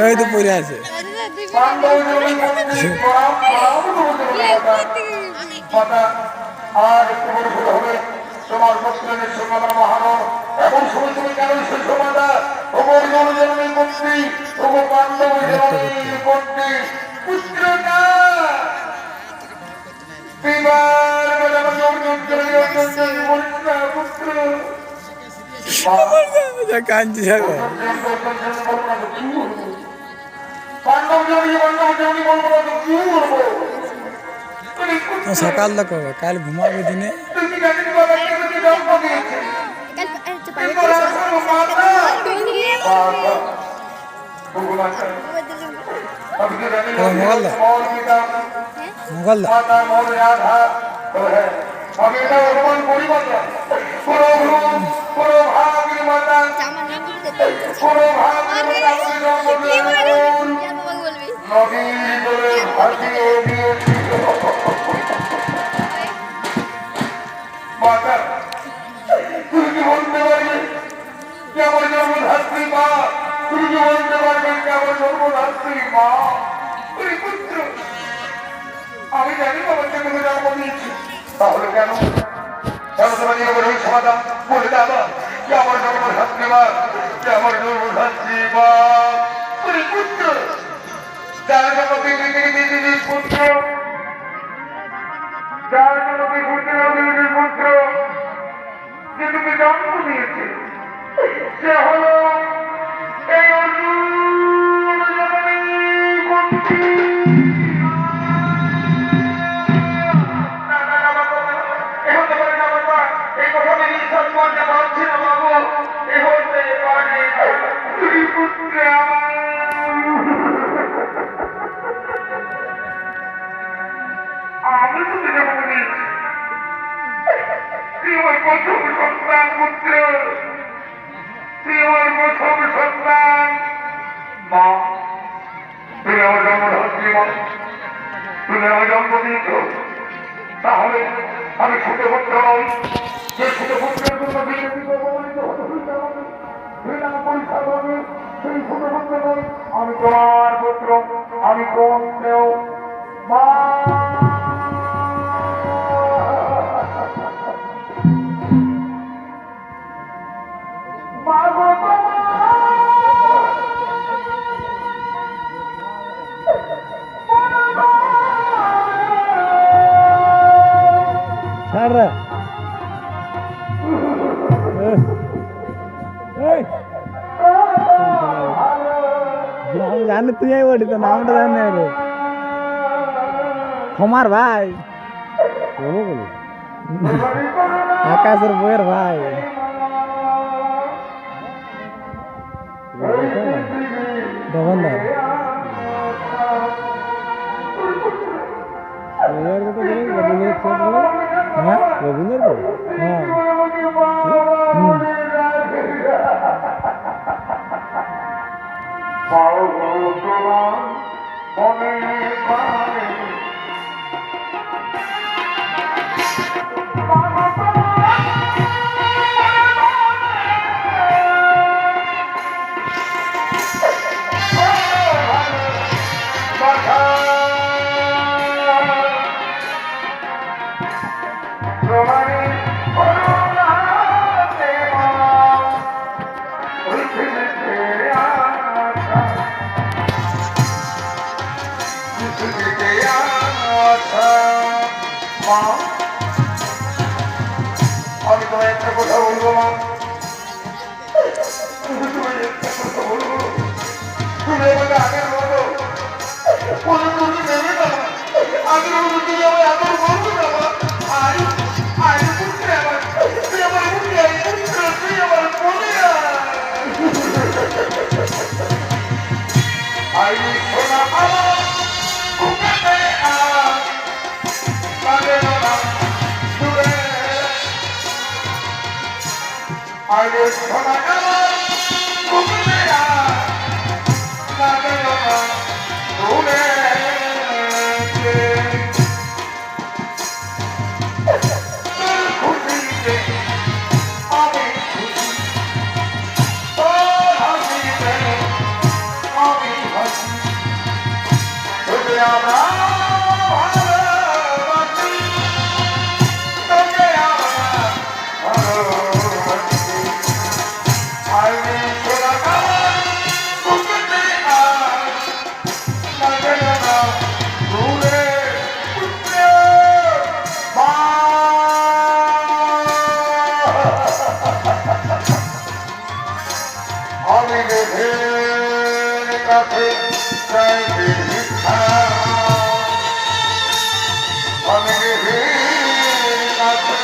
ওই তো পড়ে আছে আর একটু বড় হবে তোমার বস্ত্রের সমাধান মহানব এখন সময় সময় কেন সেই সমাধা তোমার জনজননী কর্তৃ তোমার বান্ধব জননী কর্তৃ পুত্র না পুত্র কাঞ্চি যাবে সকাল দেখো কাল ঘুমাবে দিনে মোবাইল মোবাইল আমি এটা অনুমান করি মাতা পুরো ভাগের মাতা পুরো ভাগের নদীর জলে ভাসিয়ে দিয়েছিল মাতা তুমি কি বলতে পারবে যে আমার জন্মধাত্রী মা তুমি কি বলতে পারবেন যে আমার জন্মধাত্রী মা তুমি পুত্র আমি জানি বাবাকে তুমি জন্ম দিয়েছি তাহলে কেন তোমার জীবনের ওই সমাধান বলে দেওয়া যে আমার জন্মধাত্রী মা যে আমার জন্মধাত্রী মা তুমি পুত্র যার জন্য পৃথিবীর পুত্র যার জন্য পৃথিবীর পুত্র যে তুমি জন্ম দিয়েছে সে হল এই অর্জুন কুন্তি এই কথা আমি বিশ্বাস করতে পারছি না বাবু এ হতে পারে তুই পুত্র আমি তো জন্ম দিয়েছি তুই আমার প্রথম সন্তান পুত্র তুই আমার প্রথম সন্তান মা তুমি আমার জন্মধাত্রী মা তুমি আমার জন্ম দিয়েছ তাহলে আমি ছোট পুত্র নই যে ছোট পুত্রের জন্য বিজেপি অপমানিত হতে পরীক্ষা করবে সেই ছোট পুত্র নই আমি তোমার পুত্র আমি কোন দেও মা জানি তুই বলি তো নামটা জানি রে ক্ষমার ভাই আকাশের বইয়ের ভাই দোকানদার রবীন্দ্র হ্যাঁ আমি তোমায় একটা কথা বলবো মা তুমি একটা কথা বলবো তুমি আমাকে আগের মতো তুমি নেবে না আগের মতো তুমি আমার আদর করবো না মা আর পুত্র আমার তুই আমার পুত্র তুই আমার বলে আইনি সোনা আমার I was আমরা ভালোবাসি, তোকে আমরা ভালোবাসি। আমি সোনা কামার বুকেতে আজ লাগে না দূরে পুত্রে মা। আমি দেহের কাছে চাইতে ভিক্ষা, আমি দেহের কাছে